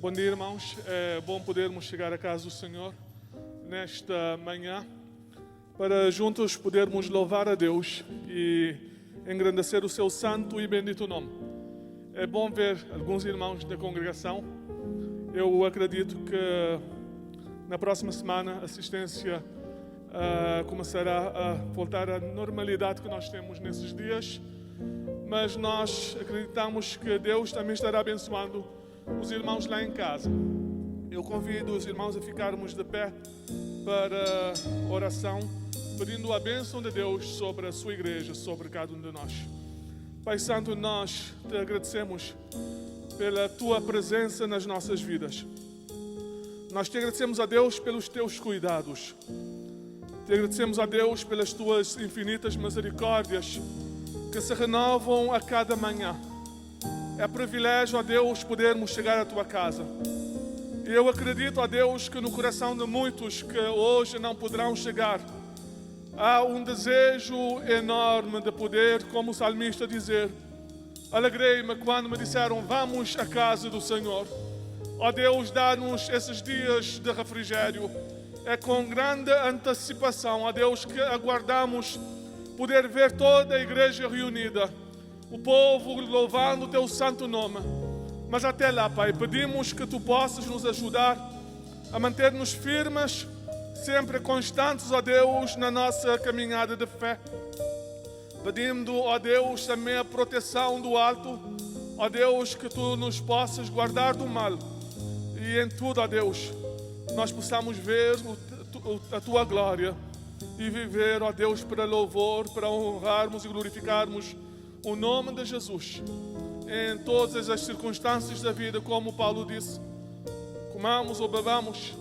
Bom dia, irmãos. É bom podermos chegar à casa do Senhor nesta manhã para juntos podermos louvar a Deus e engrandecer o seu santo e bendito nome. É bom ver alguns irmãos da congregação. Eu acredito que na próxima semana a assistência começará a voltar à normalidade que nós temos nesses dias, mas nós acreditamos que Deus também estará abençoando os irmãos lá em casa. Eu convido os irmãos a ficarmos de pé para oração, pedindo a bênção de Deus sobre a sua igreja, sobre cada um de nós. Pai Santo, nós te agradecemos pela tua presença nas nossas vidas. Nós te agradecemos a Deus pelos teus cuidados. Te agradecemos a Deus pelas tuas infinitas misericórdias que se renovam a cada manhã. É privilégio, a Deus, podermos chegar à tua casa. E eu acredito, a Deus, que no coração de muitos que hoje não poderão chegar, há um desejo enorme de poder, como o salmista dizer: Alegrei-me quando me disseram: vamos à casa do Senhor. Ó Deus, dá-nos esses dias de refrigério. É com grande antecipação, ó Deus, que aguardamos poder ver toda a igreja reunida, o povo louvando o Teu santo nome. Mas até lá, Pai, pedimos que Tu possas nos ajudar a manter-nos firmes, sempre constantes, ó Deus, na nossa caminhada de fé. Pedindo, ó Deus, também a proteção do alto, ó Deus, que Tu nos possas guardar do mal. E em tudo, ó Deus, nós possamos ver a Tua glória e viver, ó Deus, para louvor, para honrarmos e glorificarmos o nome de Jesus em todas as circunstâncias da vida, como Paulo disse. Comamos ou bebamos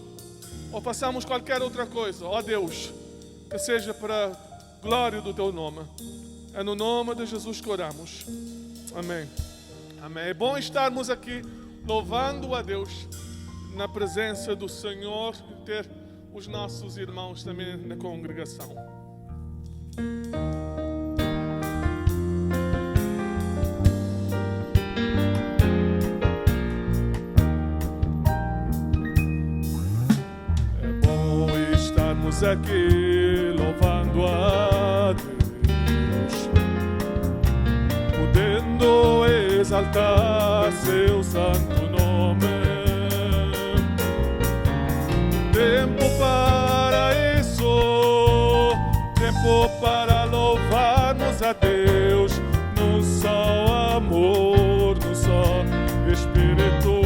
ou façamos qualquer outra coisa, ó Deus, que seja para a glória do Teu nome. É no nome de Jesus que oramos. Amém. Amém. É bom estarmos aqui louvando a Deus na presença do Senhor e ter os nossos irmãos também na congregação. É bom estarmos aqui louvando a Deus, podendo exaltar Seu santo nome. Tempo para isso, tempo para louvarmos a Deus no só amor, no só Espírito.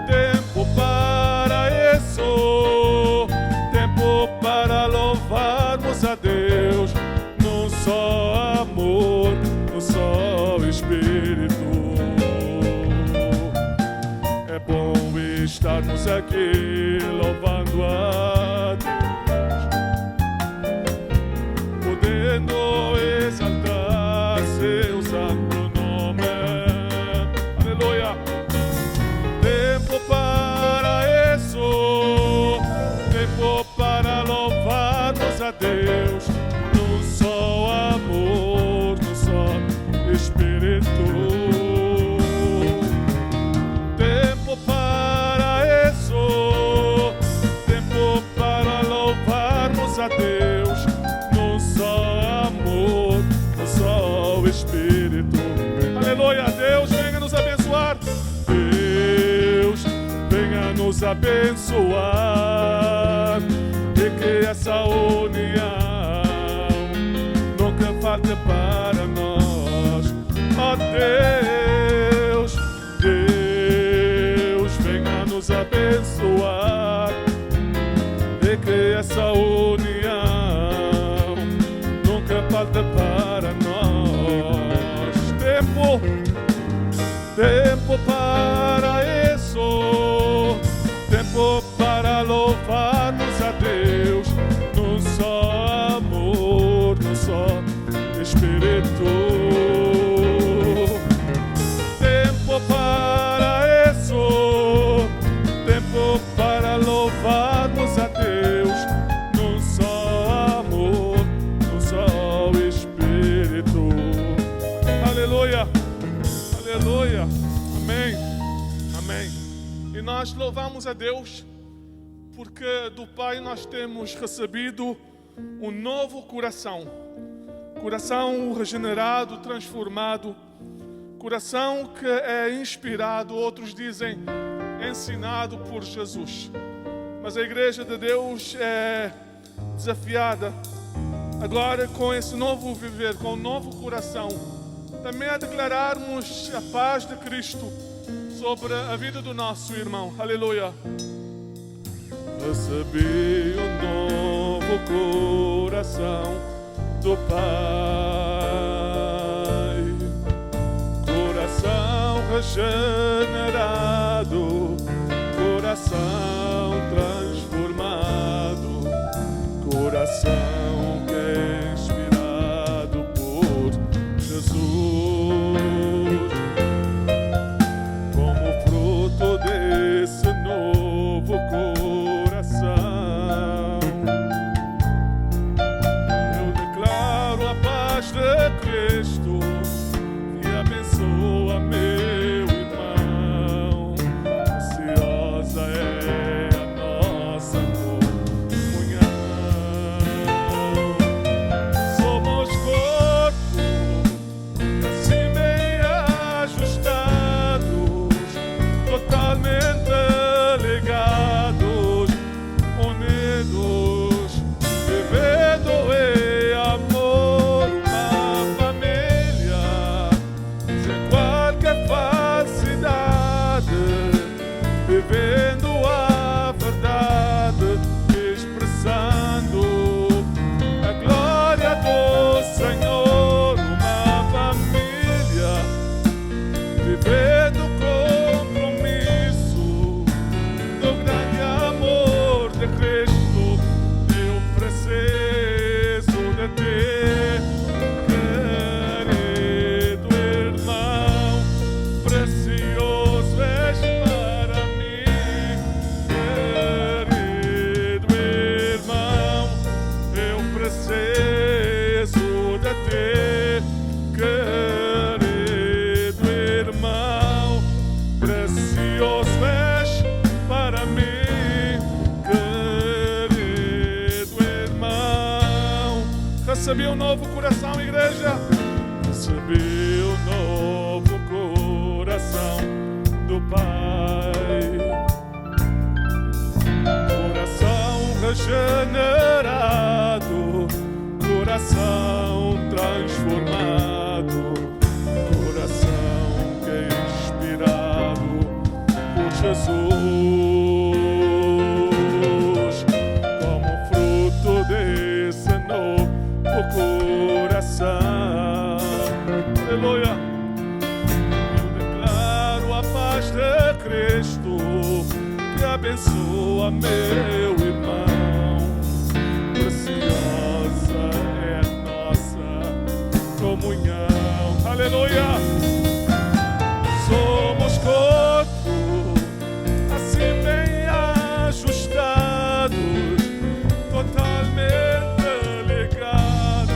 Tempo para isso, tempo para louvarmos a Deus no só amor, no só Espírito. É bom estarmos aqui louvando a Deus, podendo exaltar Seu santo nome. Aleluia. Tempo para isso, tempo para louvarmos a Deus no só amor, no só Espírito. A Deus no só amor, no só Espírito. Aleluia. Deus venha nos abençoar. Deus venha nos abençoar e que essa união nunca falte para nós. Ó Deus, Deus venha nos abençoar e que essa união nunca falta para nós. Tempo para isso, tempo para louvarmos a Deus no só amor, no só Espírito. Tempo para isso, tempo para louvarmos a Deus no só amor, no só Espírito. Aleluia, aleluia, amém, amém. E nós louvamos a Deus porque do Pai nós temos recebido um novo coração, coração regenerado, transformado, coração que é inspirado, outros dizem ensinado por Jesus. Mas a igreja de Deus é desafiada agora com esse novo viver, com um novo coração, também a declararmos a paz de Cristo sobre a vida do nosso irmão. Aleluia. Recebi um novo coração do Pai, coração regenerado, coração transformado, coração que é inspirado por Jesus. Como fruto desse novo coração, eu declaro a paz de Cristo Recebi um novo coração, igreja. Recebi um novo coração do Pai. Coração regenerado, coração transformado, coração que é inspirado por Jesus, como fruto desse novo coração. Aleluia! Eu declaro a paz de Cristo que abençoa meu irmão. Preciosa é a nossa comunhão. Aleluia! Somos corpo, assim bem ajustados, totalmente ligados,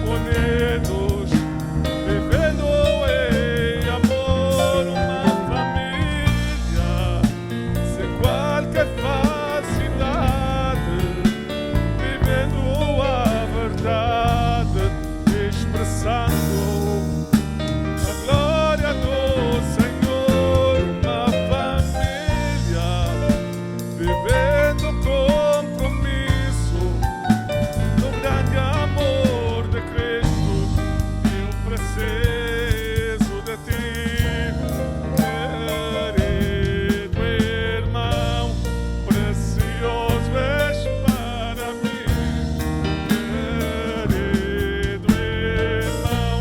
unidos, vivendo em amor, uma família, sem qualquer falsidade, vivendo a verdade, expressando a glória do Senhor, uma família, vivendo compromisso no grande amor de Cristo. Eu preciso de ti, querido irmão, precioso és para mim, querido irmão,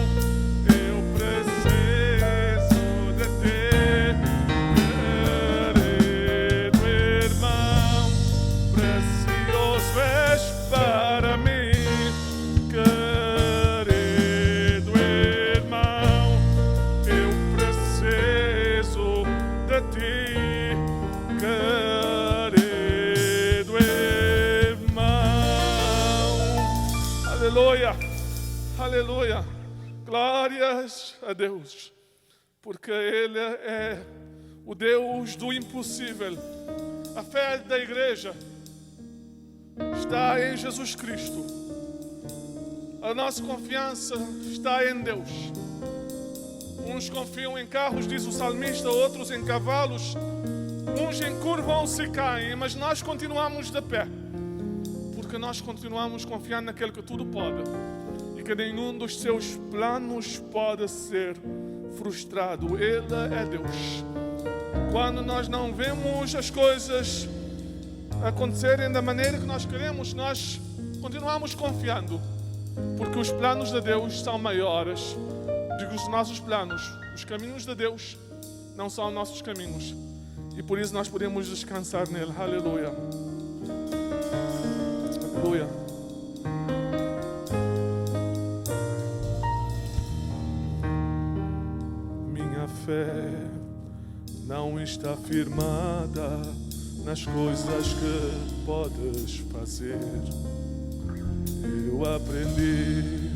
eu preciso de ti, querido irmão, precioso és para mim, querido irmão, eu preciso de ti, querido irmão. Aleluia, aleluia, glórias a Deus, porque Ele é o Deus do impossível. A fé da igreja está em Jesus Cristo. A nossa confiança está em Deus. Uns confiam em carros, diz o salmista, outros em cavalos. Uns encurvam-se e caem, mas nós continuamos de pé, porque nós continuamos confiando naquele que tudo pode e que nenhum dos seus planos pode ser frustrado. Ele é Deus. Quando nós não vemos as coisas acontecerem da maneira que nós queremos, nós continuamos confiando, porque os planos de Deus são maiores do que os nossos planos. Os caminhos de Deus não são nossos caminhos, e por isso nós podemos descansar nele. Aleluia, aleluia. Minha fé não está firmada nas coisas que podes fazer. Eu aprendi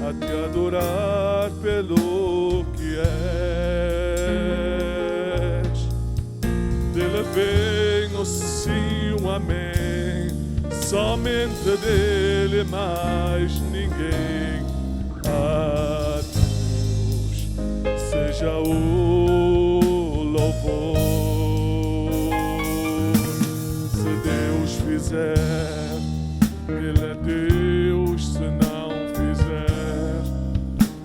a te adorar pelo que és. Dele vem o sim, o amém, somente dele, mais ninguém. A Deus seja o louvor. Se Deus fizer, Ele é Deus. Se não fizer,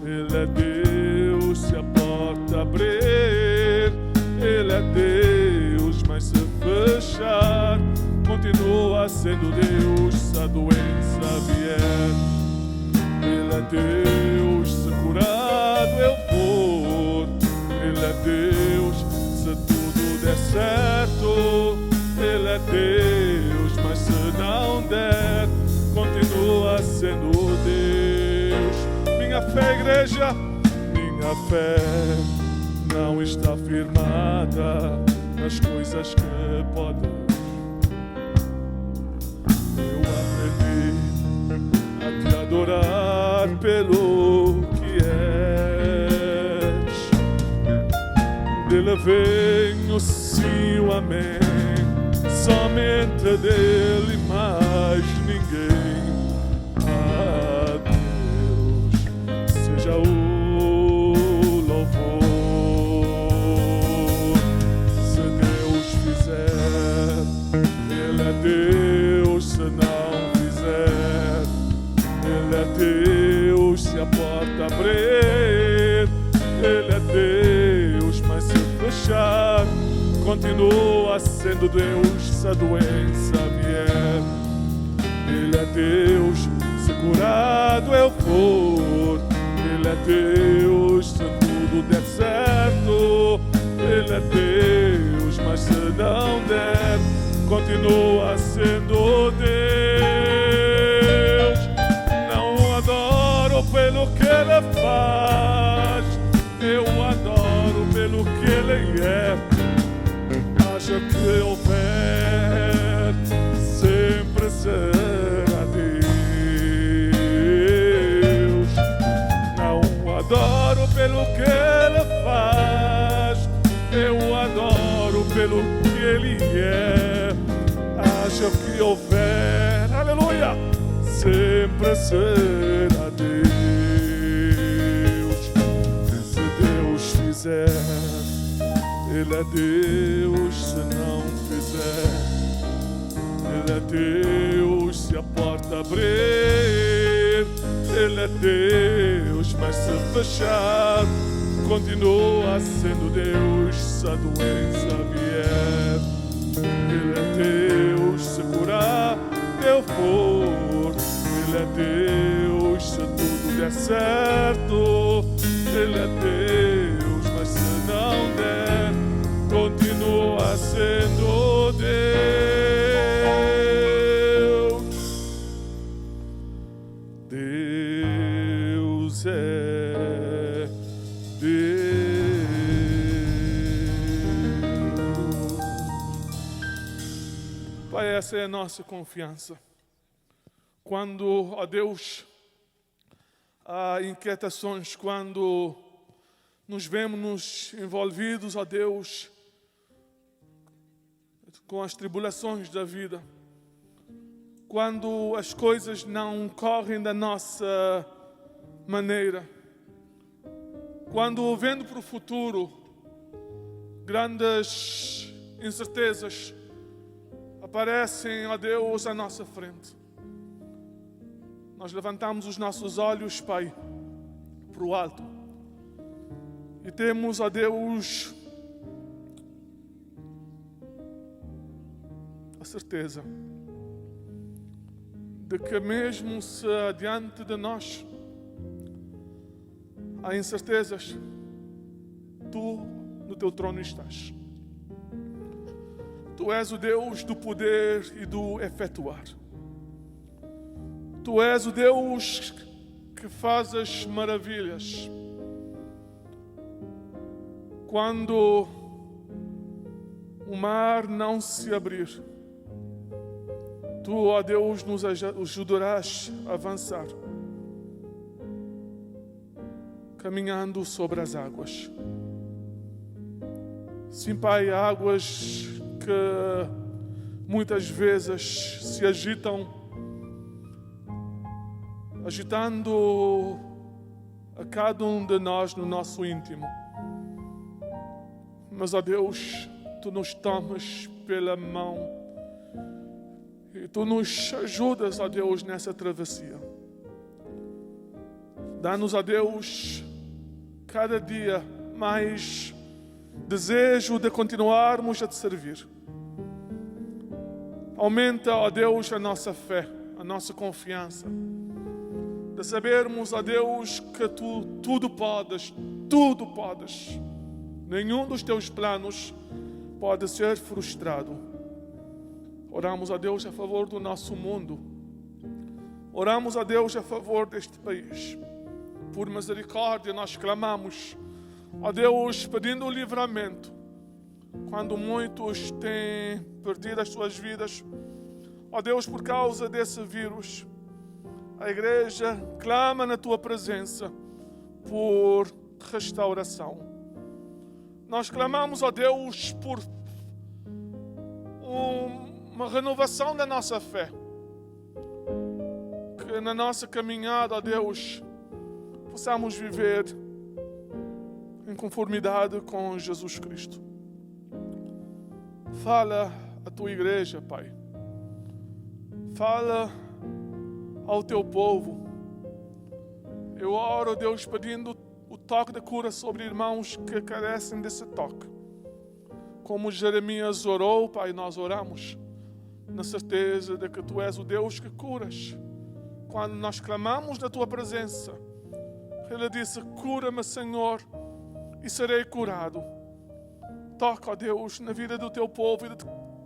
Ele é Deus. Se a porta abrir, Ele é Deus. Mas se fechar, continua sendo Deus. Se a doença vier, Ele é Deus. Se curado eu for, Ele é Deus. Se tudo der certo, Ele é Deus. Mas se não der, continua sendo Deus. Minha fé, igreja, minha fé não está firmada nas coisas que podes. Eu aprendi a te adorar pelo que és. Dele vem o sim, o amém, somente dele, mais ninguém. A abrir. Ele é Deus, mas se fechar, continua sendo Deus se a doença vier. Ele é Deus, se curado eu for. Ele é Deus, se tudo der certo. Ele é Deus, mas se não der, continua sendo Deus. Não adoro pelo que Ele faz, eu adoro pelo que Ele é. Haja que houver, sempre será Deus. Não adoro pelo que Ele faz, eu adoro pelo que Ele é. Haja que houver, aleluia, sempre será Deus. Se Deus fizer, Ele é Deus, se não fizer, Ele é Deus, se a porta abrir. Ele é Deus, mas se fechar, continua sendo Deus se a doença vier. Ele é Deus, se curar eu for. Ele é Deus, se tudo der certo. Ele é Deus, mas se não der, continua sendo Deus. Deus é Deus. Pai, essa é a nossa confiança. Quando, ó Deus, há inquietações, quando nos vemos envolvidos, ó Deus, com as tribulações da vida, quando as coisas não correm da nossa maneira, quando vendo para o futuro grandes incertezas aparecem, ó Deus, à nossa frente, nós levantamos os nossos olhos, Pai, para o alto e temos, ó Deus, a certeza de que mesmo se adiante de nós há incertezas, Tu no Teu trono estás. Tu és o Deus do poder e do efetuar. Tu és o Deus que faz as maravilhas. Quando o mar não se abrir, Tu, ó Deus, nos ajudarás a avançar, caminhando sobre as águas. Sim, Pai, águas que muitas vezes se agitam, agitando a cada um de nós no nosso íntimo. Mas, ó Deus, Tu nos tomas pela mão e Tu nos ajudas, ó Deus, nessa travessia. Dá-nos, ó Deus, cada dia mais desejo de continuarmos a Te servir. Aumenta, ó Deus, a nossa fé, a nossa confiança, de sabermos, ó Deus, que Tu tudo podes. Nenhum dos Teus planos pode ser frustrado. Oramos a Deus a favor do nosso mundo. Oramos a Deus a favor deste país. Por misericórdia nós clamamos a Deus pedindo o livramento. Quando muitos têm perdido as suas vidas, ó Deus, por causa desse vírus, a igreja clama na Tua presença por restauração. Nós clamamos, ó Deus, por uma renovação da nossa fé. Que na nossa caminhada, ó Deus, possamos viver em conformidade com Jesus Cristo. Fala à Tua igreja, Pai. Fala ao Teu povo. Eu oro, Deus, pedindo o toque da cura sobre irmãos que carecem desse toque. Como Jeremias orou, Pai, nós oramos na certeza de que Tu és o Deus que curas. Quando nós clamamos na Tua presença, Ele disse: cura-me, Senhor, e serei curado. Toca, ó Deus, na vida do Teu povo e de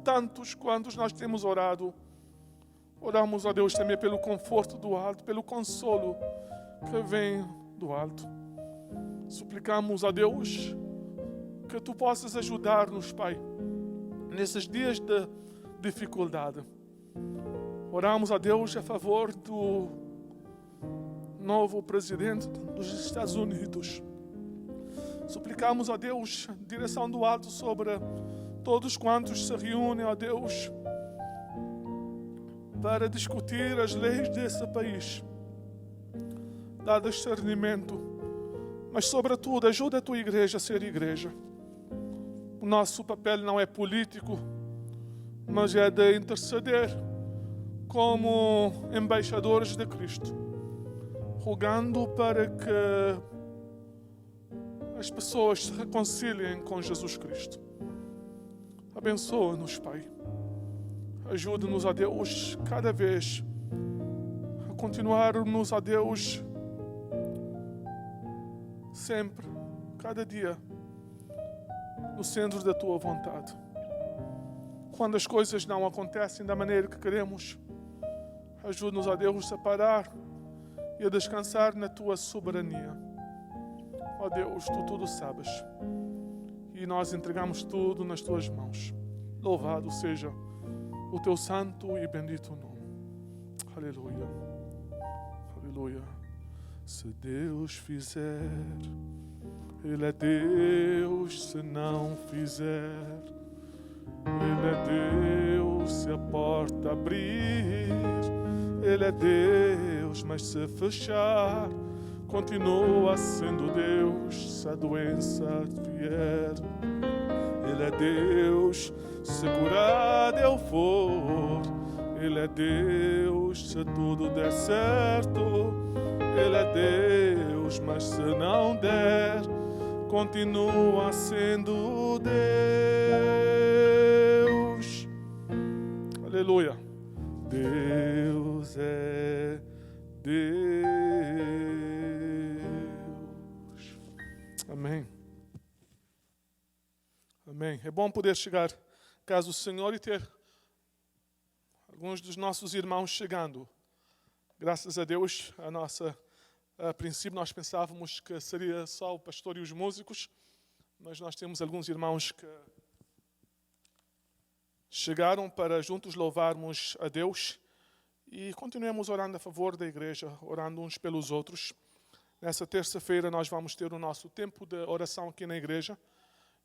tantos quantos nós temos orado. Oramos, ó Deus, também pelo conforto do alto, pelo consolo que vem do alto. Suplicamos, ó Deus, que Tu possas ajudar-nos, Pai, nesses dias de dificuldade. Oramos, ó Deus, a favor do novo presidente dos Estados Unidos. Suplicamos, ó Deus, direção do alto sobre todos quantos se reúnem, ó Deus, para discutir as leis desse país. Dá discernimento, mas sobretudo ajuda a Tua igreja a ser igreja. O nosso papel não é político, mas é de interceder como embaixadores de Cristo, rogando para que as pessoas se reconciliem com Jesus Cristo. Abençoa-nos, Pai. Ajuda-nos, ó Deus, cada vez a continuarmos, ó Deus, sempre, cada dia, no centro da Tua vontade. Quando as coisas não acontecem da maneira que queremos, ajuda-nos, ó Deus, a parar e a descansar na Tua soberania. Ó Deus, Tu tudo sabes. E nós entregamos tudo nas Tuas mãos. Louvado seja o Teu santo e bendito nome. Aleluia. Aleluia. Se Deus fizer, Ele é Deus. Se não fizer, Ele é Deus. Se a porta abrir, Ele é Deus. Mas se fechar, continua sendo Deus. Se a doença vier, Ele é Deus. Se curado eu for, Ele é Deus. Se tudo der certo, Ele é Deus. Mas se não der, continua sendo Deus. Aleluia. Deus é Deus. Amém. Amém. É bom poder chegar à casa do Senhor e ter alguns dos nossos irmãos chegando. Graças a Deus, a princípio nós pensávamos que seria só o pastor e os músicos, mas nós temos alguns irmãos que chegaram para juntos louvarmos a Deus e continuemos orando a favor da igreja, orando uns pelos outros. Nessa terça-feira nós vamos ter o nosso tempo de oração aqui na igreja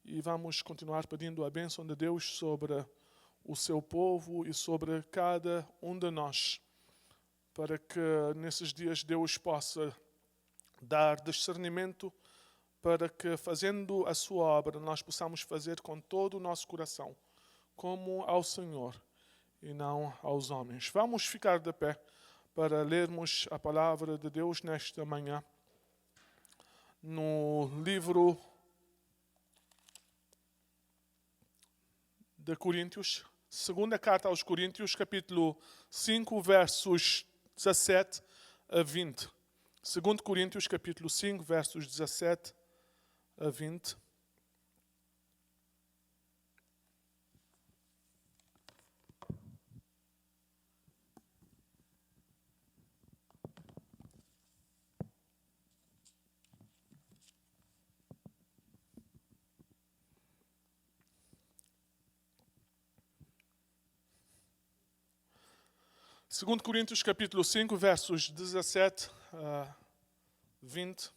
e vamos continuar pedindo a bênção de Deus sobre o seu povo e sobre cada um de nós, para que nesses dias Deus possa dar discernimento para que, fazendo a sua obra, nós possamos fazer com todo o nosso coração, como ao Senhor e não aos homens. Vamos ficar de pé para lermos a palavra de Deus nesta manhã, no livro de Coríntios, segunda carta aos Coríntios, capítulo 5, versos 17 a 20. 2 Coríntios, capítulo 5, versos 17 a 20. Segundo Coríntios, capítulo 5, versos 17 a 20.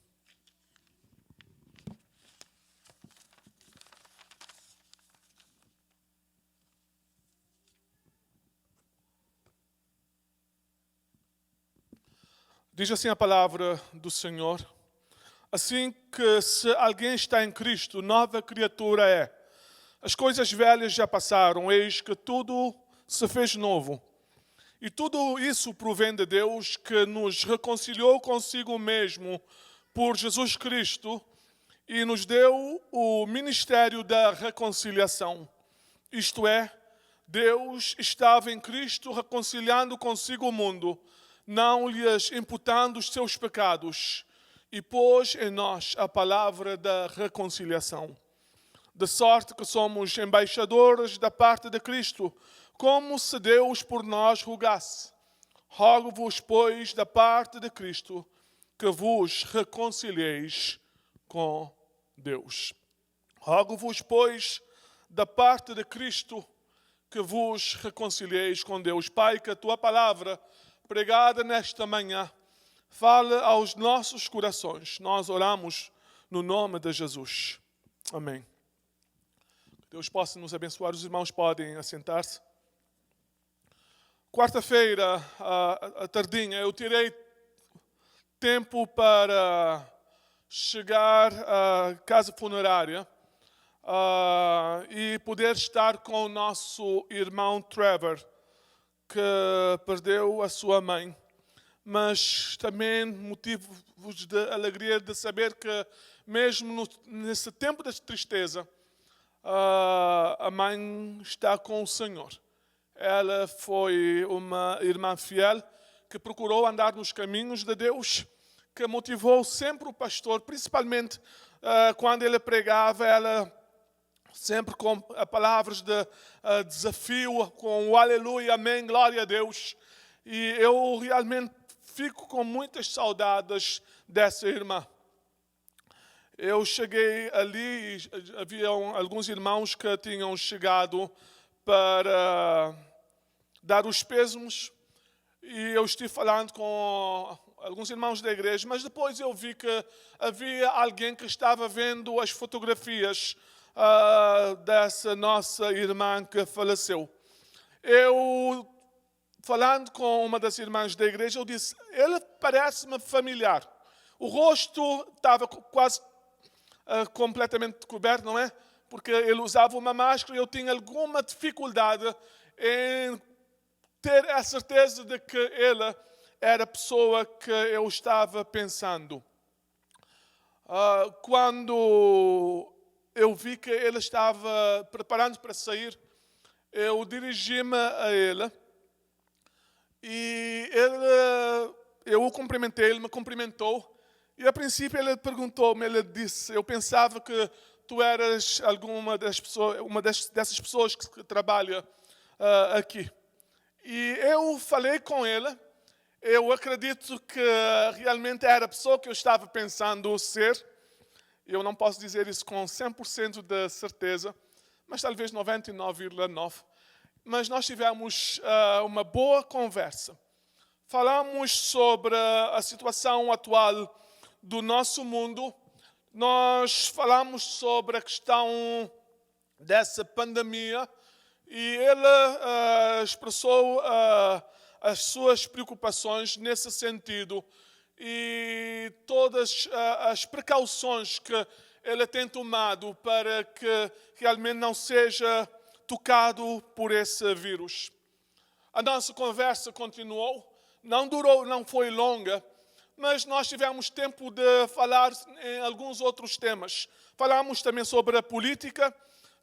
Diz assim a palavra do Senhor: assim que se alguém está em Cristo, nova criatura é. As coisas velhas já passaram, eis que tudo se fez novo. E tudo isso provém de Deus, que nos reconciliou consigo mesmo por Jesus Cristo e nos deu o ministério da reconciliação. Isto é, Deus estava em Cristo reconciliando consigo o mundo, não lhes imputando os seus pecados, e pôs em nós a palavra da reconciliação. De sorte que somos embaixadores da parte de Cristo, como se Deus por nós rogasse. Rogo-vos, pois, da parte de Cristo, que vos reconcilieis com Deus. Rogo-vos, pois, da parte de Cristo, que vos reconcilieis com Deus. Pai, que a tua palavra, pregada nesta manhã, fale aos nossos corações. Nós oramos no nome de Jesus. Amém. Deus possa nos abençoar. Os irmãos podem assentar-se. Quarta-feira, à tardinha, eu tirei tempo para chegar à casa funerária e poder estar com o nosso irmão Trevor, que perdeu a sua mãe. Mas também motivo-vos de alegria de saber que mesmo nesse tempo de tristeza, a mãe está com o Senhor. Ela foi uma irmã fiel que procurou andar nos caminhos de Deus, que motivou sempre o pastor, principalmente quando ele pregava, ela sempre com palavras de desafio, com o aleluia, amém, glória a Deus. E eu realmente fico com muitas saudades dessa irmã. Eu cheguei ali e havia alguns irmãos que tinham chegado para dar os pêsames. E eu estive falando com alguns irmãos da igreja, mas depois eu vi que havia alguém que estava vendo as fotografias dessa nossa irmã que faleceu. Eu, falando com uma das irmãs da igreja, eu disse, ele parece-me familiar. O rosto estava quase completamente coberto, não é? Porque ele usava uma máscara e eu tinha alguma dificuldade em ter a certeza de que ele era a pessoa que eu estava pensando. Quando eu vi que ele estava preparando para sair, eu dirigi-me a ele e eu o cumprimentei, ele me cumprimentou. E a princípio ele perguntou-me, ele disse, eu pensava que tu eras alguma das pessoas, dessas pessoas que trabalha aqui. E eu falei com ele, eu acredito que realmente era a pessoa que eu estava pensando ser. Eu não posso dizer isso com 100% de certeza, mas talvez 99,9%. Mas nós tivemos uma boa conversa. Falamos sobre a situação atual do nosso mundo. Nós falamos sobre a questão dessa pandemia e ele expressou as suas preocupações nesse sentido e todas as precauções que ele tem tomado para que realmente não seja tocado por esse vírus. A nossa conversa continuou, não foi longa, mas nós tivemos tempo de falar em alguns outros temas. Falamos também sobre a política,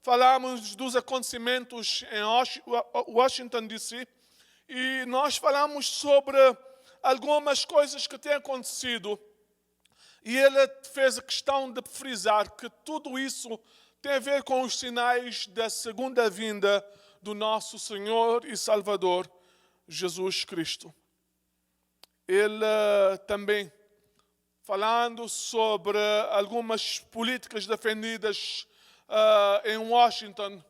falamos dos acontecimentos em Washington, D.C., e nós falamos sobre algumas coisas que têm acontecido. E ele fez a questão de frisar que tudo isso tem a ver com os sinais da segunda vinda do nosso Senhor e Salvador, Jesus Cristo. Ele também, falando sobre algumas políticas defendidas em Washington,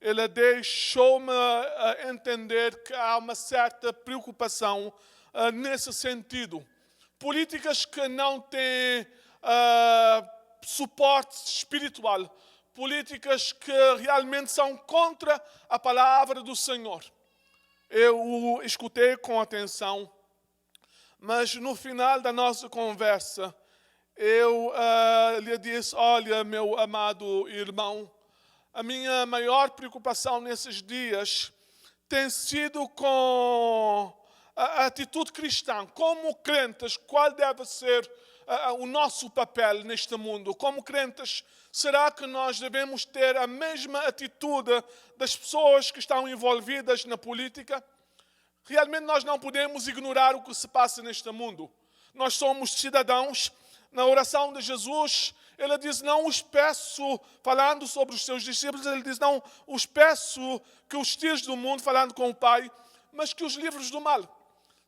ele deixou-me entender que há uma certa preocupação nesse sentido. Políticas que não têm suporte espiritual, políticas que realmente são contra a palavra do Senhor. Eu o escutei com atenção, mas no final da nossa conversa, eu lhe disse, olha, meu amado irmão, a minha maior preocupação nesses dias tem sido com a atitude cristã? Como crentes, qual deve ser o nosso papel neste mundo? Como crentes, será que nós devemos ter a mesma atitude das pessoas que estão envolvidas na política? Realmente nós não podemos ignorar o que se passa neste mundo. Nós somos cidadãos. Na oração de Jesus, ele diz: não os peço, falando sobre os seus discípulos, ele diz: não os peço que os tires do mundo, falando com o Pai, mas que os livres do mal.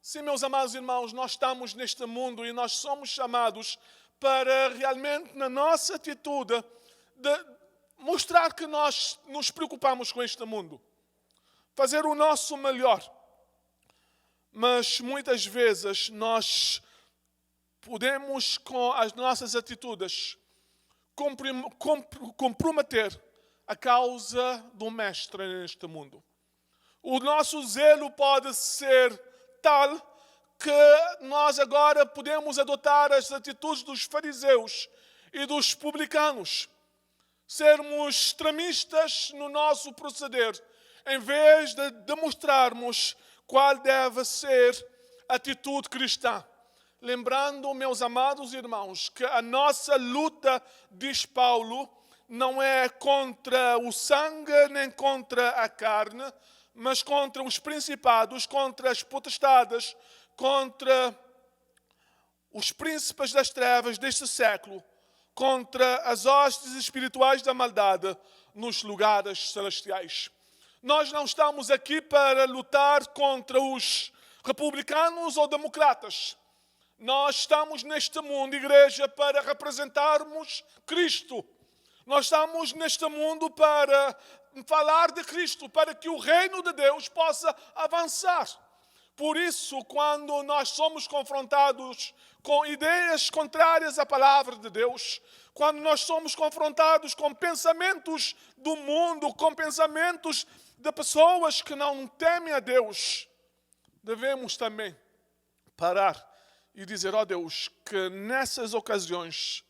Sim, meus amados irmãos, nós estamos neste mundo e nós somos chamados para realmente, na nossa atitude, de mostrar que nós nos preocupamos com este mundo. Fazer o nosso melhor. Mas muitas vezes nós podemos, com as nossas atitudes, comprometer a causa do Mestre neste mundo. O nosso zelo pode ser tal que nós agora podemos adotar as atitudes dos fariseus e dos publicanos. Sermos extremistas no nosso proceder, em vez de demonstrarmos qual deve ser a atitude cristã. Lembrando, meus amados irmãos, que a nossa luta, diz Paulo, não é contra o sangue nem contra a carne, mas contra os principados, contra as potestades, contra os príncipes das trevas deste século, contra as hostes espirituais da maldade nos lugares celestiais. Nós não estamos aqui para lutar contra os republicanos ou democratas. Nós estamos neste mundo, igreja, para representarmos Cristo. Nós estamos neste mundo para falar de Cristo, para que o reino de Deus possa avançar. Por isso, quando nós somos confrontados com ideias contrárias à palavra de Deus, quando nós somos confrontados com pensamentos do mundo, com pensamentos de pessoas que não temem a Deus, devemos também parar e dizer: ó Deus, que nessas ocasiões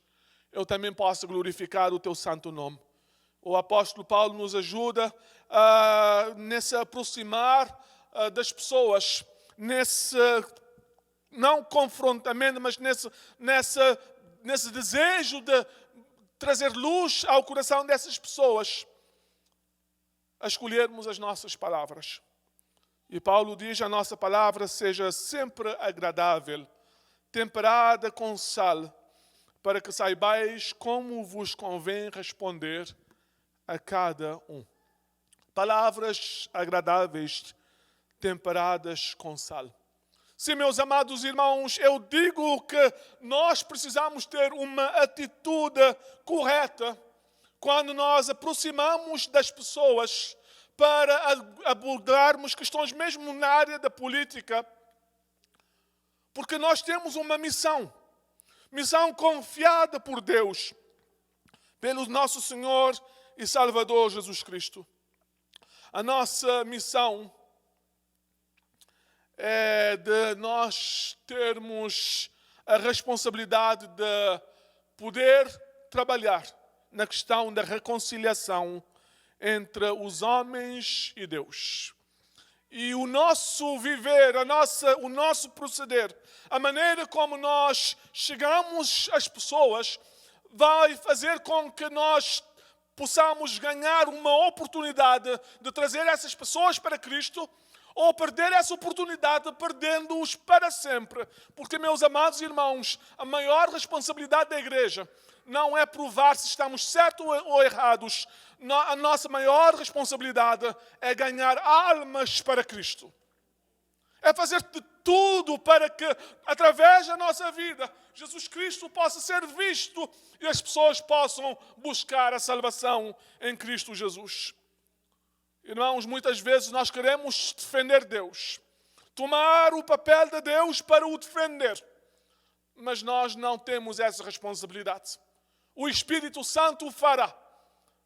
eu também possa glorificar o teu santo nome. O apóstolo Paulo nos ajuda nesse aproximar das pessoas, nesse não confrontamento, mas nesse desejo de trazer luz ao coração dessas pessoas, a escolhermos as nossas palavras. E Paulo diz: a nossa palavra seja sempre agradável, temperada com sal, para que saibais como vos convém responder a cada um. Palavras agradáveis, temperadas com sal. Sim, meus amados irmãos, eu digo que nós precisamos ter uma atitude correta quando nós aproximamos das pessoas para abordarmos questões mesmo na área da política, porque nós temos uma missão confiada por Deus, pelo nosso Senhor e Salvador Jesus Cristo. A nossa missão é de nós termos a responsabilidade de poder trabalhar na questão da reconciliação entre os homens e Deus. E o nosso viver, o nosso proceder, a maneira como nós chegamos às pessoas, vai fazer com que nós possamos ganhar uma oportunidade de trazer essas pessoas para Cristo, ou perder essa oportunidade perdendo-os para sempre. Porque, meus amados irmãos, a maior responsabilidade da igreja não é provar se estamos certos ou errados. A nossa maior responsabilidade é ganhar almas para Cristo. É fazer de tudo para que, através da nossa vida, Jesus Cristo possa ser visto e as pessoas possam buscar a salvação em Cristo Jesus. Irmãos, muitas vezes nós queremos defender Deus, tomar o papel de Deus para o defender, mas nós não temos essa responsabilidade. O Espírito Santo o fará.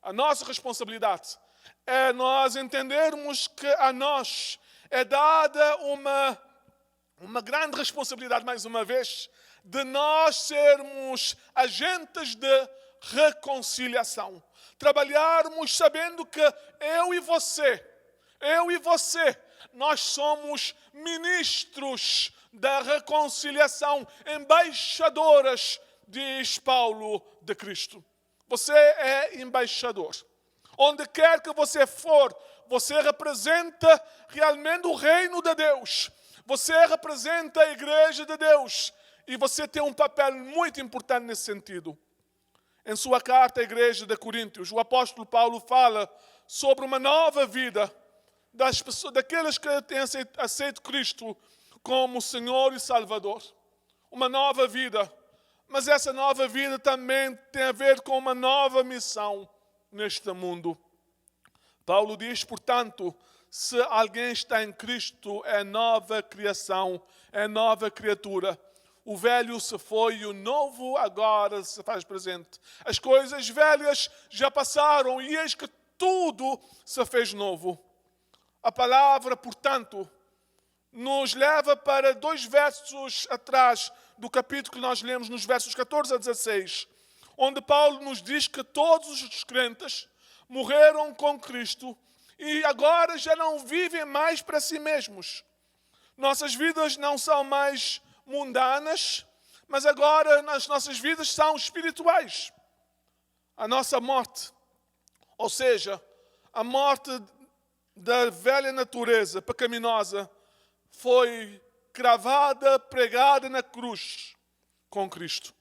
A nossa responsabilidade é nós entendermos que a nós é dada uma grande responsabilidade, mais uma vez, de nós sermos agentes de reconciliação. Trabalharmos sabendo que eu e você, eu e você, nós somos ministros da reconciliação, embaixadoras, diz Paulo, de Cristo. Você é embaixador. Onde quer que você for, você representa realmente o reino de Deus. Você representa a igreja de Deus. E você tem um papel muito importante nesse sentido. Em sua carta à igreja de Coríntios, o apóstolo Paulo fala sobre uma nova vida das pessoas, daqueles que têm aceito Cristo como Senhor e Salvador. Uma nova vida. Mas essa nova vida também tem a ver com uma nova missão neste mundo. Paulo diz, portanto, se alguém está em Cristo, é nova criação, é nova criatura. O velho se foi e o novo agora se faz presente. As coisas velhas já passaram e eis que tudo se fez novo. A palavra, portanto, nos leva para 2 versos atrás do capítulo que nós lemos, nos versos 14 a 16, onde Paulo nos diz que todos os crentes morreram com Cristo e agora já não vivem mais para si mesmos. Nossas vidas não são mais mundanas, mas agora as nossas vidas são espirituais. A nossa morte, ou seja, a morte da velha natureza pecaminosa, foi cravada, pregada na cruz com Cristo.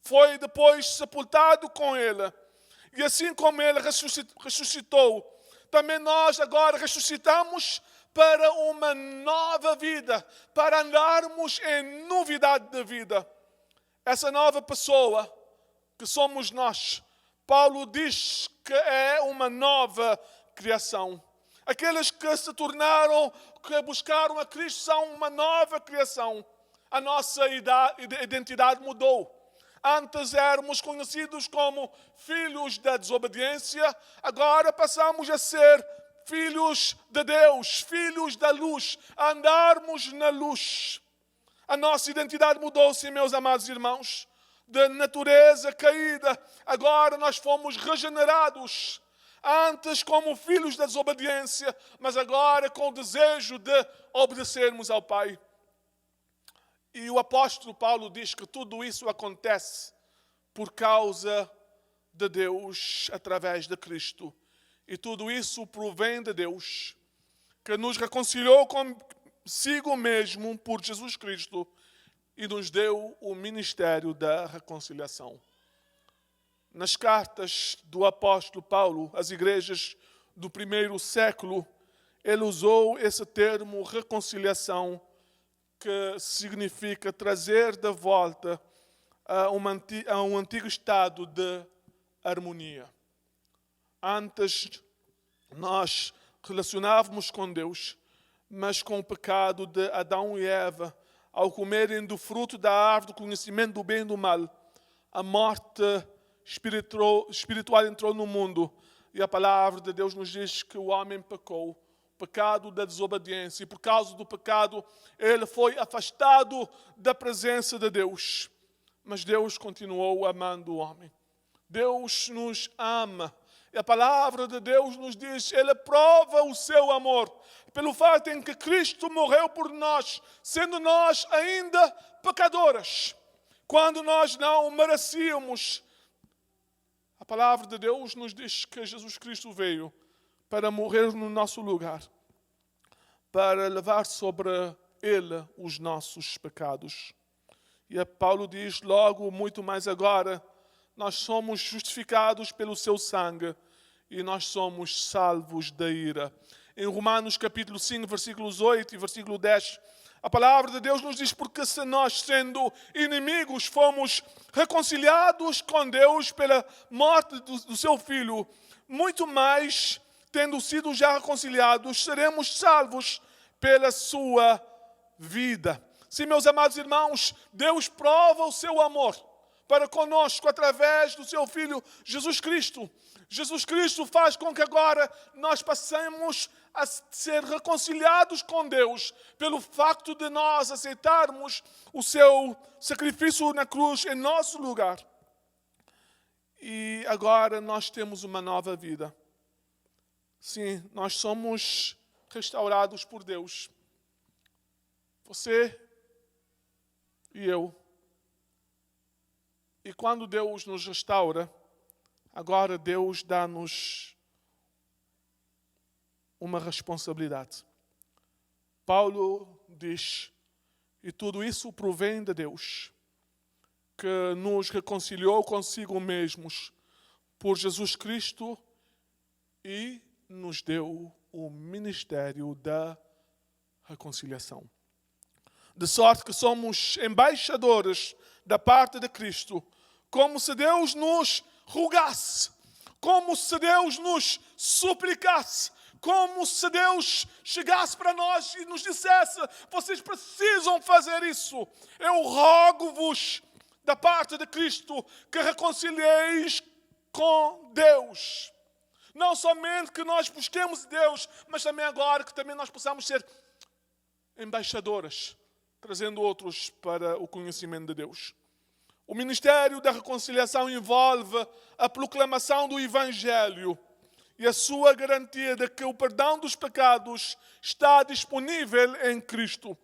Foi depois sepultado com Ele. E assim como Ele ressuscitou, também nós agora ressuscitamos para uma nova vida, para andarmos em novidade de vida. Essa nova pessoa que somos nós, Paulo diz que é uma nova criação. Aqueles que se tornaram, que buscaram a Cristo, são uma nova criação. A nossa identidade mudou. Antes éramos conhecidos como filhos da desobediência, agora passamos a ser filhos de Deus, filhos da luz, a andarmos na luz. A nossa identidade mudou, sim, meus amados irmãos. De natureza caída, agora nós fomos regenerados. Antes como filhos da desobediência, mas agora com o desejo de obedecermos ao Pai. E o apóstolo Paulo diz que tudo isso acontece por causa de Deus, através de Cristo. E tudo isso provém de Deus, que nos reconciliou consigo mesmo por Jesus Cristo e nos deu o ministério da reconciliação. Nas cartas do apóstolo Paulo às igrejas do primeiro século, ele usou esse termo reconciliação, que significa trazer de volta a um antigo estado de harmonia. Antes, nós relacionávamos com Deus, mas com o pecado de Adão e Eva, ao comerem do fruto da árvore do conhecimento do bem e do mal, a morte espiritual entrou no mundo e a palavra de Deus nos diz que o homem pecou, o pecado da desobediência, e por causa do pecado ele foi afastado da presença de Deus. Mas Deus continuou amando o homem. Deus nos ama. E a palavra de Deus nos diz, Ele prova o seu amor pelo fato em que Cristo morreu por nós, sendo nós ainda pecadoras, quando nós não merecíamos. A palavra de Deus nos diz que Jesus Cristo veio para morrer no nosso lugar, para levar sobre Ele os nossos pecados. E Paulo diz logo, muito mais agora, nós somos justificados pelo seu sangue e nós somos salvos da ira. Em Romanos capítulo 5, versículos 8 e versículo 10, a palavra de Deus nos diz, porque se nós, sendo inimigos, fomos reconciliados com Deus pela morte do seu Filho, muito mais, tendo sido já reconciliados, seremos salvos pela sua vida. Sim, meus amados irmãos, Deus prova o seu amor para conosco através do seu Filho Jesus Cristo. Jesus Cristo faz com que agora nós passemos a ser reconciliados com Deus pelo facto de nós aceitarmos o seu sacrifício na cruz em nosso lugar. E agora nós temos uma nova vida. Sim, nós somos restaurados por Deus. Você e eu. E quando Deus nos restaura, agora Deus dá-nos uma responsabilidade. Paulo diz, e tudo isso provém de Deus, que nos reconciliou consigo mesmos por Jesus Cristo e nos deu o ministério da reconciliação. De sorte que somos embaixadores da parte de Cristo, como se Deus nos rogasse, como se Deus nos suplicasse, como se Deus chegasse para nós e nos dissesse: vocês precisam fazer isso. Eu rogo-vos, da parte de Cristo, que reconcilieis com Deus. Não somente que nós busquemos Deus, mas também agora que também nós possamos ser embaixadores, trazendo outros para o conhecimento de Deus. O ministério da reconciliação envolve a proclamação do Evangelho e a sua garantia de que o perdão dos pecados está disponível em Cristo.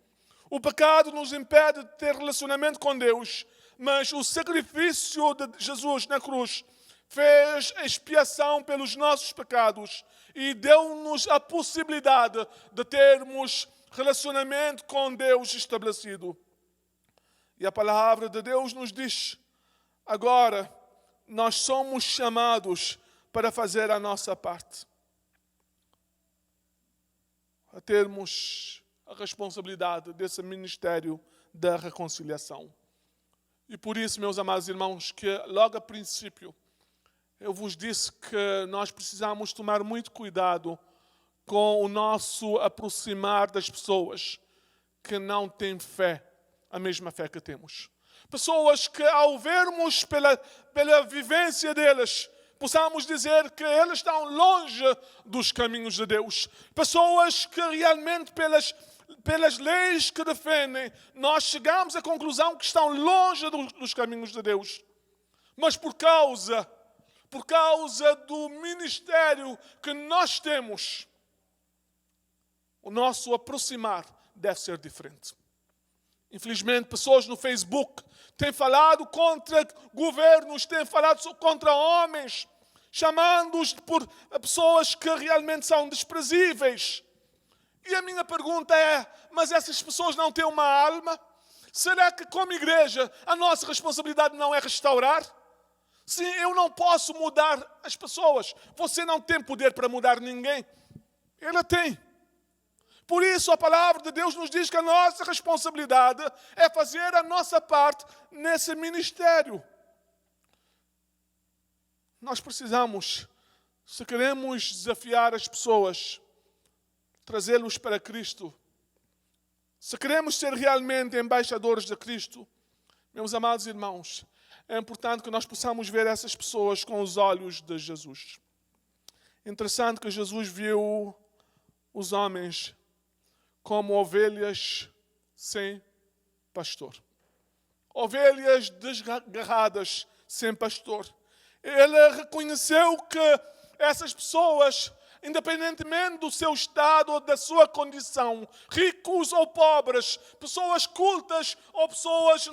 O pecado nos impede de ter relacionamento com Deus, mas o sacrifício de Jesus na cruz fez expiação pelos nossos pecados e deu-nos a possibilidade de termos relacionamento com Deus estabelecido. E a palavra de Deus nos diz, agora nós somos chamados para fazer a nossa parte, a termos a responsabilidade desse ministério da reconciliação. E por isso, meus amados irmãos, que logo a princípio eu vos disse que nós precisamos tomar muito cuidado com o nosso aproximar das pessoas que não têm fé, a mesma fé que temos. Pessoas que, ao vermos pela vivência deles, possamos dizer que eles estão longe dos caminhos de Deus. Pessoas que realmente, pelas leis que defendem, nós chegamos à conclusão que estão longe dos caminhos de Deus. Mas por causa do ministério que nós temos, o nosso aproximar deve ser diferente. Infelizmente, pessoas no Facebook têm falado contra governos, têm falado contra homens, chamando-os por pessoas que realmente são desprezíveis. E a minha pergunta é, mas essas pessoas não têm uma alma? Será que como igreja a nossa responsabilidade não é restaurar? Sim, eu não posso mudar as pessoas. Você não tem poder para mudar ninguém. Ela tem. Por isso a palavra de Deus nos diz que a nossa responsabilidade é fazer a nossa parte nesse ministério. Nós precisamos, se queremos desafiar as pessoas, trazê-los para Cristo, se queremos ser realmente embaixadores de Cristo, meus amados irmãos, é importante que nós possamos ver essas pessoas com os olhos de Jesus. Interessante que Jesus viu os homens como ovelhas sem pastor. Ovelhas desgarradas sem pastor. Ele reconheceu que essas pessoas, independentemente do seu estado ou da sua condição, ricos ou pobres, pessoas cultas ou pessoas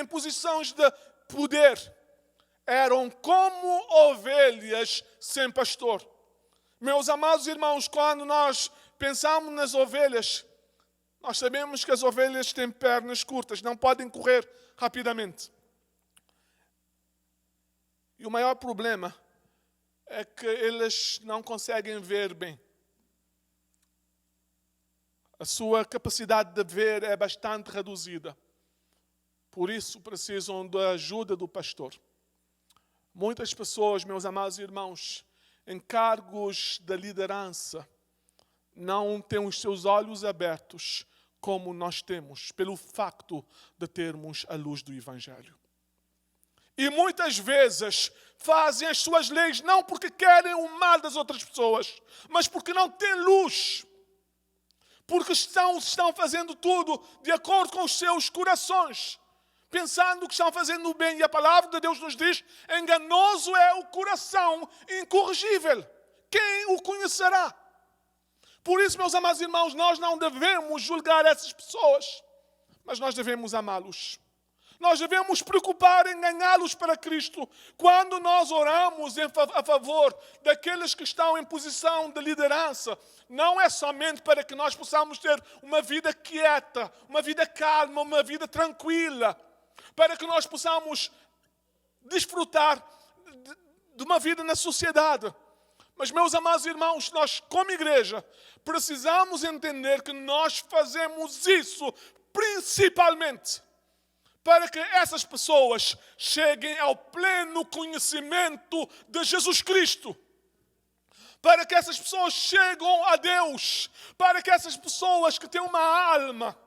em posições de poder, eram como ovelhas sem pastor. Meus amados irmãos, quando nós pensamos nas ovelhas, nós sabemos que as ovelhas têm pernas curtas, não podem correr rapidamente. E o maior problema é que eles não conseguem ver bem. A sua capacidade de ver é bastante reduzida. Por isso precisam da ajuda do pastor. Muitas pessoas, meus amados irmãos, em cargos de liderança, não têm os seus olhos abertos como nós temos, pelo facto de termos a luz do Evangelho. E muitas vezes fazem as suas leis não porque querem o mal das outras pessoas, mas porque não têm luz. Porque estão fazendo tudo de acordo com os seus corações, pensando que estão fazendo o bem. E a palavra de Deus nos diz, enganoso é o coração incorrigível. Quem o conhecerá? Por isso, meus amados irmãos, nós não devemos julgar essas pessoas, mas nós devemos amá-los. Nós devemos preocupar em ganhá-los para Cristo. Quando nós oramos a favor daqueles que estão em posição de liderança, não é somente para que nós possamos ter uma vida quieta, uma vida calma, uma vida tranquila, para que nós possamos desfrutar de uma vida na sociedade. Mas, meus amados irmãos, nós como igreja precisamos entender que nós fazemos isso principalmente para que essas pessoas cheguem ao pleno conhecimento de Jesus Cristo. Para que essas pessoas cheguem a Deus. Para que essas pessoas que têm uma alma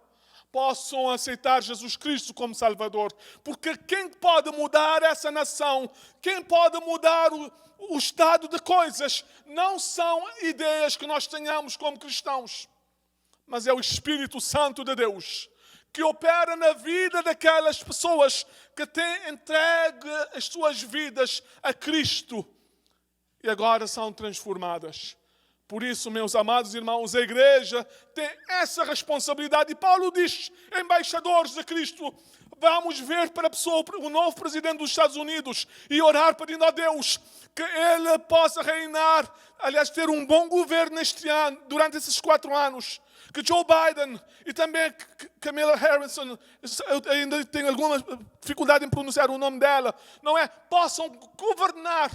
possam aceitar Jesus Cristo como Salvador. Porque quem pode mudar essa nação, quem pode mudar o estado de coisas, não são ideias que nós tenhamos como cristãos, mas é o Espírito Santo de Deus, que opera na vida daquelas pessoas que têm entregue as suas vidas a Cristo e agora são transformadas. Por isso, meus amados irmãos, a igreja tem essa responsabilidade. E Paulo diz, embaixadores de Cristo, vamos ver para a pessoa, o novo presidente dos Estados Unidos e orar pedindo a Deus que ele possa reinar, aliás, ter um bom governo neste ano, durante esses 4 anos. Que Joe Biden e também Kamala Harris, eu ainda tenho alguma dificuldade em pronunciar o nome dela, não é? Possam governar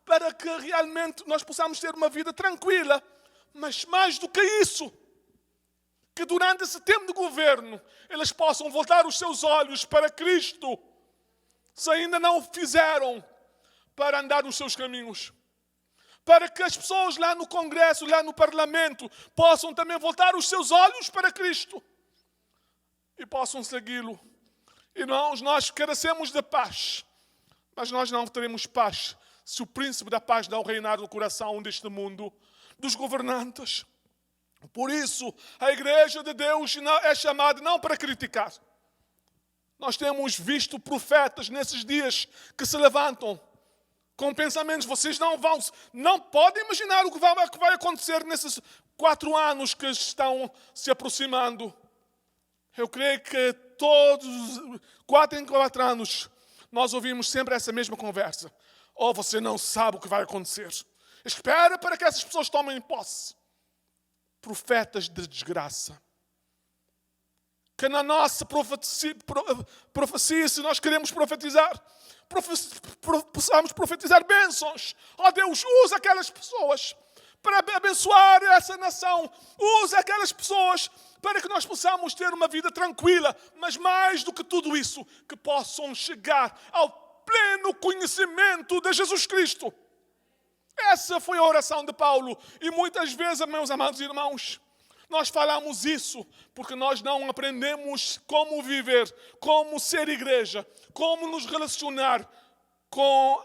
para que realmente nós possamos ter uma vida tranquila. Mas mais do que isso, que durante esse tempo de governo, eles possam voltar os seus olhos para Cristo, se ainda não o fizeram, para andar nos seus caminhos. Para que as pessoas lá no Congresso, lá no Parlamento, possam também voltar os seus olhos para Cristo e possam segui-lo. Irmãos, nós carecemos de paz, mas nós não teremos paz se o príncipe da paz não reinar no coração deste mundo, dos governantes. Por isso, a igreja de Deus é chamada não para criticar. Nós temos visto profetas nesses dias que se levantam com pensamentos. Vocês não podem imaginar o que vai acontecer nesses 4 anos que estão se aproximando. Eu creio que todos, 4 em 4 anos, nós ouvimos sempre essa mesma conversa. Oh, você não sabe o que vai acontecer. Espera para que essas pessoas tomem posse. Profetas de desgraça. Que na nossa profecia, se nós queremos profetizar, possamos profetizar bênçãos. Oh Deus, usa aquelas pessoas para abençoar essa nação. Usa aquelas pessoas para que nós possamos ter uma vida tranquila. Mas mais do que tudo isso, que possam chegar ao pleno conhecimento de Jesus Cristo. Essa foi a oração de Paulo. E muitas vezes, meus amados irmãos, nós falamos isso porque nós não aprendemos como viver, como ser igreja, como nos relacionar com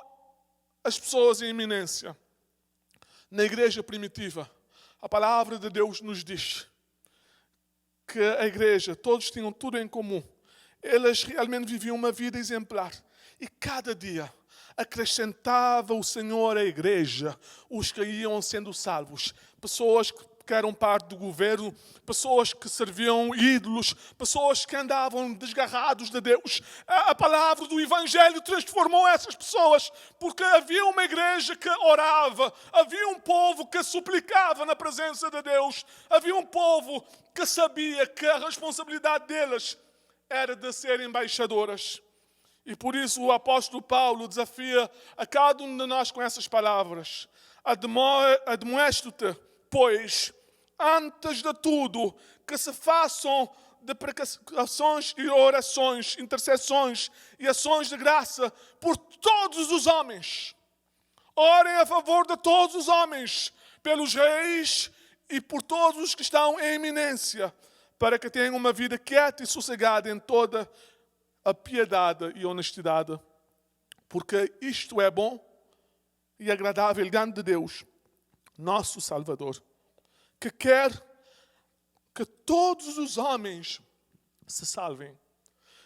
as pessoas em eminência. Na igreja primitiva, a palavra de Deus nos diz que a igreja, todos tinham tudo em comum. Eles realmente viviam uma vida exemplar. E cada dia acrescentava o Senhor à igreja os que iam sendo salvos. Pessoas que eram parte do governo, pessoas que serviam ídolos, pessoas que andavam desgarrados de Deus. A palavra do Evangelho transformou essas pessoas, porque havia uma igreja que orava, havia um povo que suplicava na presença de Deus, havia um povo que sabia que a responsabilidade deles era de ser embaixadoras. E por isso o apóstolo Paulo desafia a cada um de nós com essas palavras. Admoesto-te, pois, antes de tudo, que se façam deprecações e orações, intercessões e ações de graça por todos os homens. Orem a favor de todos os homens, pelos reis e por todos os que estão em eminência, para que tenham uma vida quieta e sossegada em toda a piedade e honestidade, porque isto é bom e agradável diante de Deus, nosso Salvador, que quer que todos os homens se salvem,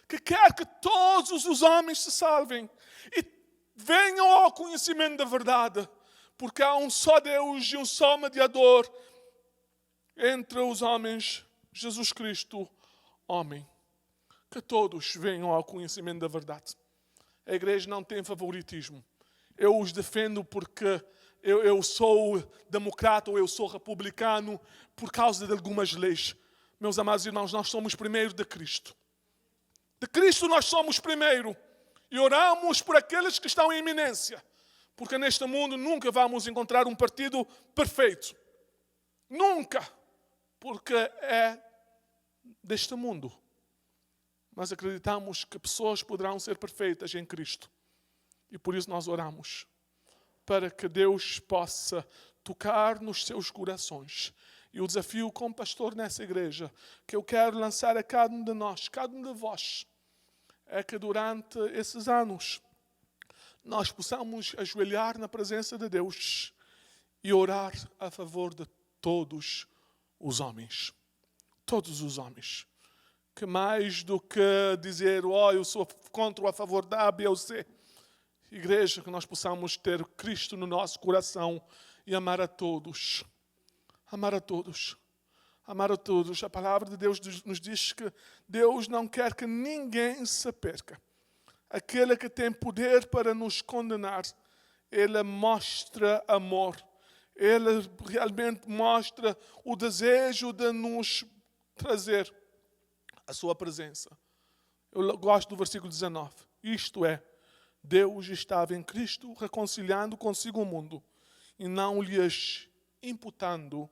que quer que todos os homens se salvem e venham ao conhecimento da verdade, porque há um só Deus e um só mediador entre os homens, Jesus Cristo, homem. Que todos venham ao conhecimento da verdade. A igreja não tem favoritismo. Eu os defendo porque eu sou democrata ou eu sou republicano por causa de algumas leis. Meus amados irmãos, nós somos primeiro de Cristo. De Cristo nós somos primeiro. E oramos por aqueles que estão em iminência. Porque neste mundo nunca vamos encontrar um partido perfeito. Nunca. Porque é deste mundo. Mas acreditamos que pessoas poderão ser perfeitas em Cristo. E por isso nós oramos. Para que Deus possa tocar nos seus corações. E o desafio como pastor nessa igreja, que eu quero lançar a cada um de nós, cada um de vós, é que durante esses anos nós possamos ajoelhar na presença de Deus e orar a favor de todos os homens. Todos os homens. Que mais do que dizer, eu sou contra ou a favor da A, B ou C. Igreja, que nós possamos ter Cristo no nosso coração e amar a todos. Amar a todos. Amar a todos. A palavra de Deus nos diz que Deus não quer que ninguém se perca. Aquele que tem poder para nos condenar, Ele mostra amor. Ele realmente mostra o desejo de nos trazer a sua presença. Eu gosto do versículo 19. Isto é, Deus estava em Cristo reconciliando consigo o mundo e não lhes imputando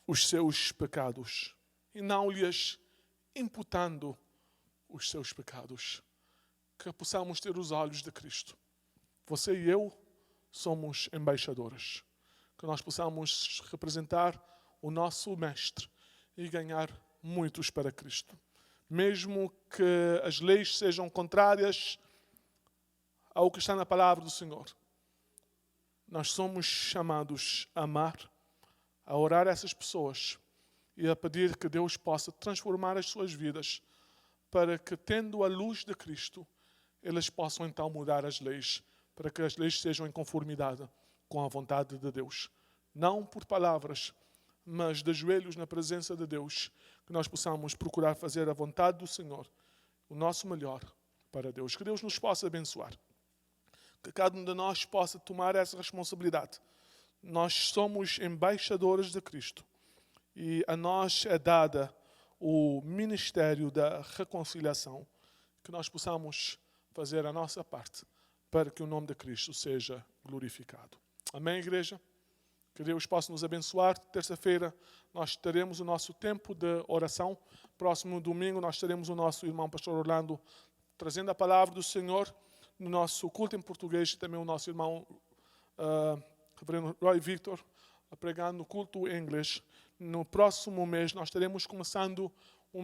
os seus pecados. E não lhes imputando os seus pecados. Que possamos ter os olhos de Cristo. Você e eu somos embaixadores. Que nós possamos representar o nosso Mestre e ganhar muitos para Cristo. Mesmo que as leis sejam contrárias ao que está na palavra do Senhor. Nós somos chamados a amar, a orar a essas pessoas e a pedir que Deus possa transformar as suas vidas para que, tendo a luz de Cristo, eles possam então mudar as leis, para que as leis sejam em conformidade com a vontade de Deus. Não por palavras, mas de joelhos na presença de Deus, que nós possamos procurar fazer a vontade do Senhor, o nosso melhor para Deus. Que Deus nos possa abençoar. Que cada um de nós possa tomar essa responsabilidade. Nós somos embaixadores de Cristo e a nós é dada o ministério da reconciliação. Que nós possamos fazer a nossa parte para que o nome de Cristo seja glorificado. Amém, igreja? Que Deus possa nos abençoar. Terça-feira nós teremos o nosso tempo de oração. Próximo domingo nós teremos o nosso irmão pastor Orlando trazendo a palavra do Senhor no nosso culto em português. E também o nosso irmão reverendo Roy Victor pregando no culto em inglês. No próximo mês nós estaremos começando um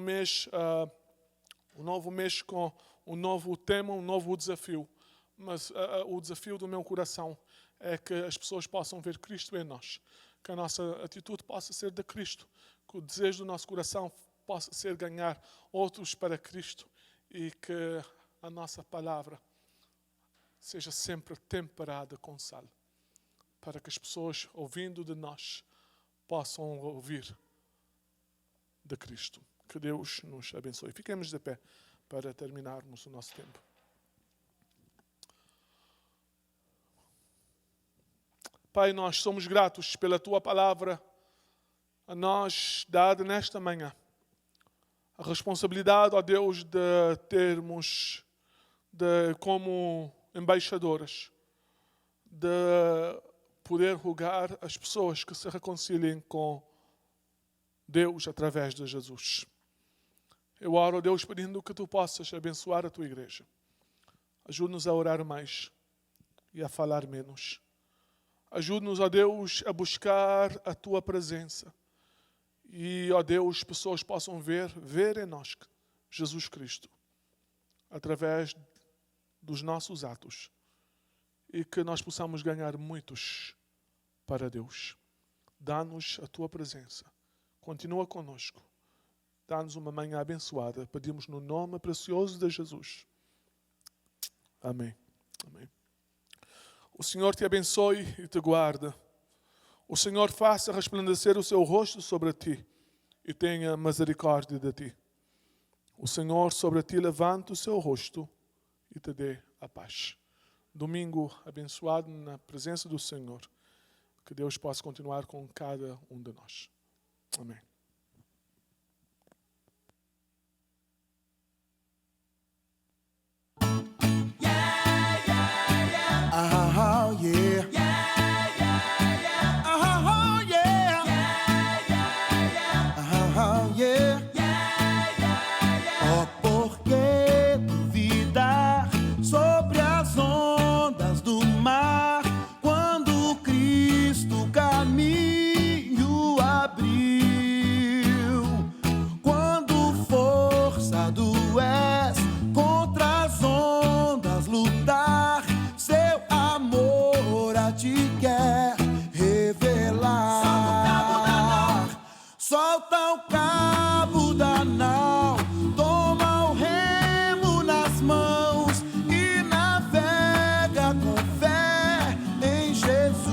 novo mês com um novo tema, um novo desafio. Mas o desafio do meu coração é que as pessoas possam ver Cristo em nós. Que a nossa atitude possa ser de Cristo. Que o desejo do nosso coração possa ser ganhar outros para Cristo. E que a nossa palavra seja sempre temperada com sal. Para que as pessoas, ouvindo de nós, possam ouvir de Cristo. Que Deus nos abençoe. Fiquemos de pé para terminarmos o nosso tempo. Pai, nós somos gratos pela Tua palavra a nós dada nesta manhã. A responsabilidade, ó Deus, de termos, como embaixadores, de poder rogar as pessoas que se reconciliem com Deus através de Jesus. Eu oro, ó Deus, pedindo que Tu possas abençoar a Tua igreja. Ajude-nos a orar mais e a falar menos. Ajude-nos, ó Deus, a buscar a Tua presença. E, ó Deus, pessoas possam ver em nós Jesus Cristo, através dos nossos atos. E que nós possamos ganhar muitos para Deus. Dá-nos a Tua presença. Continua conosco. Dá-nos uma manhã abençoada. Pedimos no nome precioso de Jesus. Amém. Amém. O Senhor te abençoe e te guarde. O Senhor faça resplandecer o seu rosto sobre ti e tenha misericórdia de ti. O Senhor sobre ti levante o seu rosto e te dê a paz. Domingo abençoado na presença do Senhor. Que Deus possa continuar com cada um de nós. Amém. Solta o cabo da nau, toma o remo nas mãos e navega com fé em Jesus.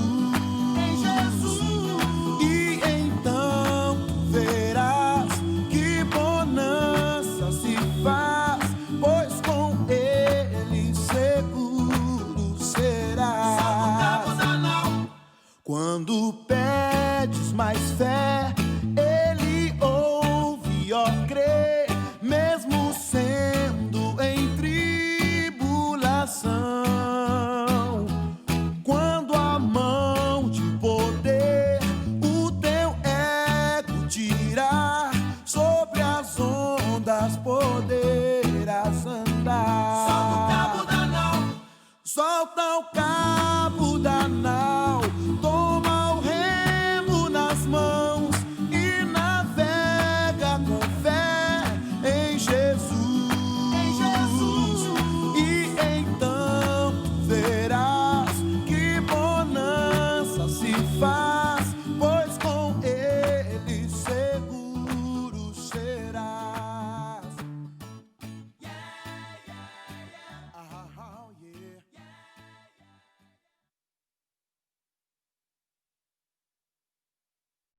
E então verás que bonança se faz, pois com Ele seguro serás. Solta o cabo da nau. Quando pedes mais fé, Ele ouve, ó, crê, mesmo sendo em tribulação. Quando a mão de poder o teu ego tirar, sobre as ondas poderás andar. Solta o cabo da nau. Solta o cabo.